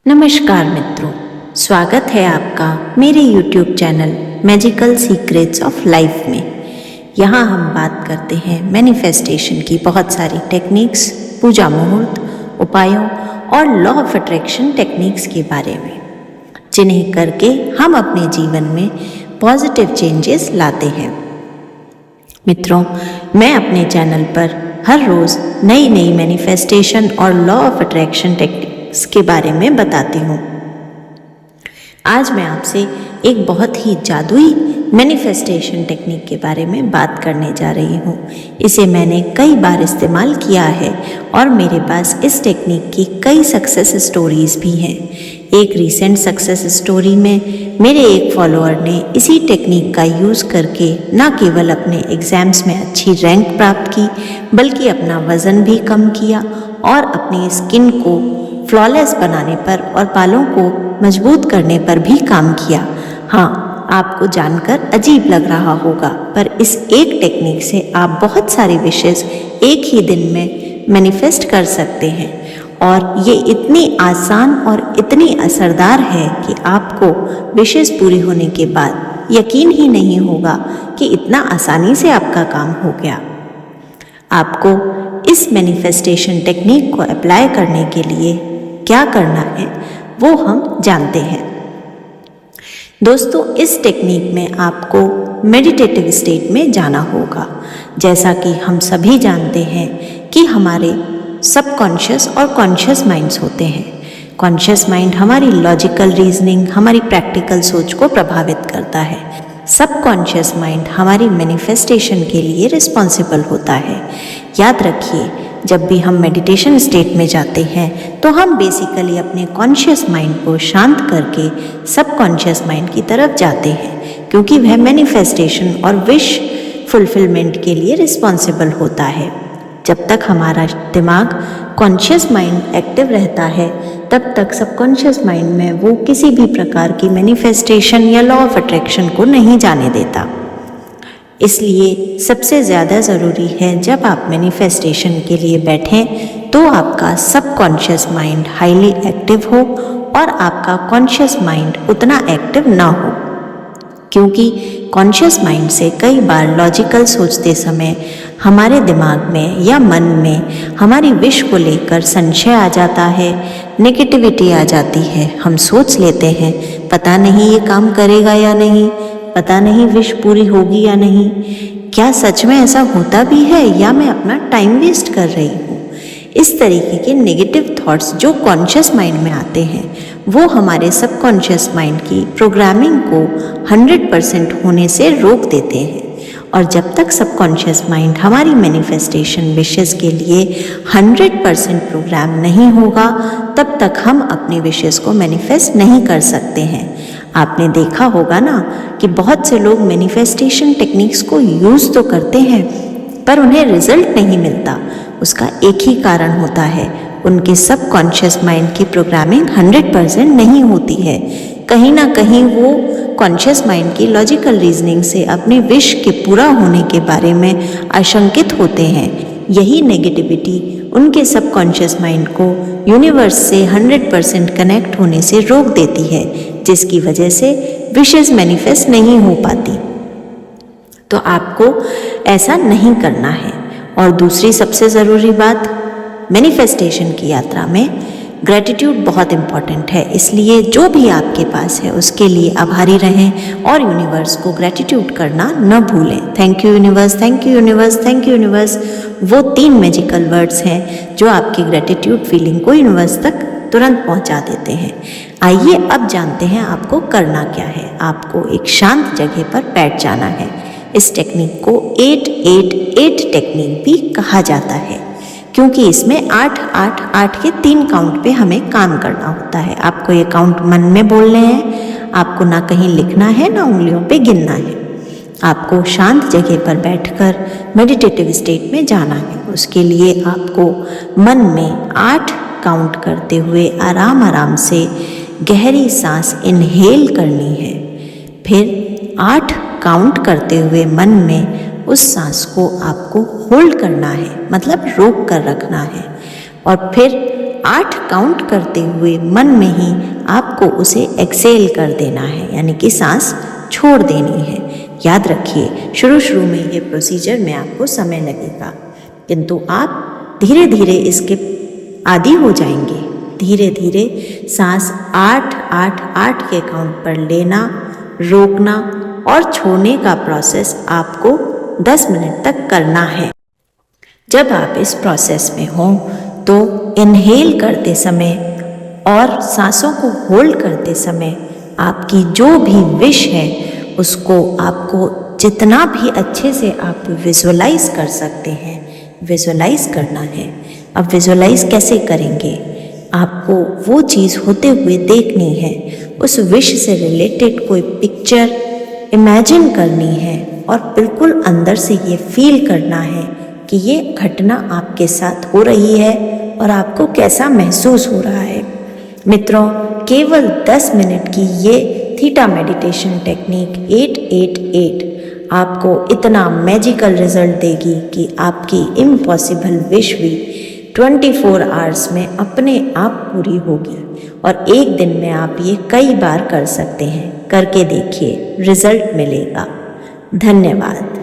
नमस्कार मित्रों, स्वागत है आपका मेरे YouTube channel magical secrets of life में। यहाँ हम बात करते हैं मैनिफेस्टेशन की बहुत सारी टेक्निक्स, पूजा मुहूर्त, उपायों और लॉ ऑफ अट्रैक्शन टेक्निक्स के बारे में, जिन्हें करके हम अपने जीवन में पॉजिटिव चेंजेस लाते हैं। मित्रों, मैं अपने चैनल पर हर रोज़ नई नई मैनिफेस्टेशन और लॉ ऑफ अट्रैक्शन टेक्निक्स के बारे में बताती हूँ। आज मैं आपसे एक बहुत ही जादुई मैनिफेस्टेशन टेक्निक के बारे में बात करने जा रही हूँ। इसे मैंने कई बार इस्तेमाल किया है और मेरे पास इस टेक्निक की कई सक्सेस स्टोरीज भी हैं। एक रीसेंट सक्सेस स्टोरी में मेरे एक फॉलोअर ने इसी टेक्निक का यूज़ करके न केवल अपने एग्ज़ाम्स में अच्छी रैंक प्राप्त की, बल्कि अपना वज़न भी कम किया और अपनी स्किन को फ्लॉलेस बनाने पर और बालों को मजबूत करने पर भी काम किया। हाँ, आपको जानकर अजीब लग रहा होगा, पर इस एक टेक्निक से आप बहुत सारी विशेस एक ही दिन में मैनिफेस्ट कर सकते हैं और ये इतनी आसान और इतनी असरदार है कि आपको विशेस पूरी होने के बाद यकीन ही नहीं होगा कि इतना आसानी से आपका काम हो गया। आपको इस मैनिफेस्टेशन टेक्निक को अप्लाई करने के लिए क्या करना है वो हम जानते हैं। दोस्तों, इस टेक्निक में आपको मेडिटेटिव स्टेट में जाना होगा। जैसा कि हम सभी जानते हैं कि हमारे सबकॉन्शियस और कॉन्शियस माइंड्स होते हैं। कॉन्शियस माइंड हमारी लॉजिकल रीजनिंग, हमारी प्रैक्टिकल सोच को प्रभावित करता है। सबकॉन्शियस माइंड हमारी मैनिफेस्टेशन के लिए रिस्पॉन्सिबल होता है। याद रखिए, जब भी हम मेडिटेशन स्टेट में जाते हैं तो हम बेसिकली अपने कॉन्शियस माइंड को शांत करके सबकॉन्शियस माइंड की तरफ जाते हैं, क्योंकि वह मैनिफेस्टेशन और विश फुलफिलमेंट के लिए रिस्पॉन्सिबल होता है। जब तक हमारा दिमाग कॉन्शियस माइंड एक्टिव रहता है, तब तक सबकॉन्शियस माइंड में वो किसी भी प्रकार की मैनिफेस्टेशन या लॉ ऑफ अट्रैक्शन को नहीं जाने देता। इसलिए सबसे ज़्यादा ज़रूरी है, जब आप मैनिफेस्टेशन के लिए बैठें तो आपका सबकॉन्शियस माइंड हाईली एक्टिव हो और आपका कॉन्शियस माइंड उतना एक्टिव ना हो, क्योंकि कॉन्शियस माइंड से कई बार लॉजिकल सोचते समय हमारे दिमाग में या मन में हमारी विश को लेकर संशय आ जाता है, नेगेटिविटी आ जाती है। हम सोच लेते हैं पता नहीं ये काम करेगा या नहीं, पता नहीं विश पूरी होगी या नहीं, क्या सच में ऐसा होता भी है या मैं अपना टाइम वेस्ट कर रही हूँ। इस तरीके के नेगेटिव थॉट्स जो कॉन्शियस माइंड में आते हैं, वो हमारे सबकॉन्शियस माइंड की प्रोग्रामिंग को 100% होने से रोक देते हैं। और जब तक सबकॉन्शियस माइंड हमारी मैनिफेस्टेशन विशेस के लिए 100% प्रोग्राम नहीं होगा, तब तक हम अपनी विशेस को मैनिफेस्ट नहीं कर सकते हैं। आपने देखा होगा ना कि बहुत से लोग मैनिफेस्टेशन टेक्निक्स को यूज़ तो करते हैं, पर उन्हें रिजल्ट नहीं मिलता। उसका एक ही कारण होता है, उनके सबकॉन्शियस माइंड की प्रोग्रामिंग 100% नहीं होती है। कहीं ना कहीं वो कॉन्शियस माइंड की लॉजिकल रीजनिंग से अपनी विश के पूरा होने के बारे में आशंकित होते हैं। यही नेगेटिविटी उनके सबकॉन्शियस माइंड को यूनिवर्स से 100% कनेक्ट होने से रोक देती है, जिसकी वजह से विशेस मैनिफेस्ट नहीं हो पाती। तो आपको ऐसा नहीं करना है। और दूसरी सबसे ज़रूरी बात, मैनिफेस्टेशन की यात्रा में ग्रैटिट्यूड बहुत इम्पॉर्टेंट है। इसलिए जो भी आपके पास है उसके लिए आभारी रहें और यूनिवर्स को ग्रैटिट्यूड करना न भूलें। Thank you universe, thank you universe, thank you universe, वो 3 मैजिकल वर्ड्स हैं जो आपकी ग्रैटिट्यूड फीलिंग को यूनिवर्स तक तुरंत पहुंचा देते हैं। आइए अब जानते हैं आपको करना क्या है। आपको एक शांत जगह पर बैठ जाना है। इस टेक्निक को 888 टेक्निक भी कहा जाता है, क्योंकि इसमें 888 के 3 काउंट पे हमें काम करना होता है। आपको ये काउंट मन में बोलने हैं, आपको ना कहीं लिखना है ना उंगलियों पे गिनना है। आपको शांत जगह पर बैठकर मेडिटेटिव स्टेट में जाना है। उसके लिए आपको मन में 8 काउंट करते हुए आराम आराम से गहरी सांस इनहेल करनी है। फिर 8 काउंट करते हुए मन में उस सांस को आपको होल्ड करना है, मतलब रोक कर रखना है। और फिर 8 काउंट करते हुए मन में ही आपको उसे एक्सेल कर देना है, यानी कि सांस छोड़ देनी है। याद रखिए, शुरू में ये प्रोसीजर में आपको समय लगेगा, किंतु आप धीरे धीरे इसके आदी हो जाएंगे। धीरे धीरे सांस 8-8-8 के काउंट पर लेना, रोकना और छोड़ने का प्रोसेस आपको 10 मिनट तक करना है। जब आप इस प्रोसेस में हों तो इनहेल करते समय और सांसों को होल्ड करते समय आपकी जो भी विश है उसको आपको जितना भी अच्छे से आप विजुअलाइज कर सकते हैं विजुअलाइज करना है। अब विजुअलाइज कैसे करेंगे? आपको वो चीज़ होते हुए देखनी है, उस विश से रिलेटेड कोई पिक्चर इमेजिन करनी है और बिल्कुल अंदर से ये फील करना है कि ये घटना आपके साथ हो रही है और आपको कैसा महसूस हो रहा है। मित्रों, केवल 10 मिनट की ये थीटा मेडिटेशन टेक्निक 888 आपको इतना मैजिकल रिजल्ट देगी कि आपकी इम्पॉसिबल विश भी 24 आवर्स में अपने आप पूरी होगी और एक दिन में आप ये कई बार कर सकते हैं। करके देखिए, रिजल्ट मिलेगा। धन्यवाद।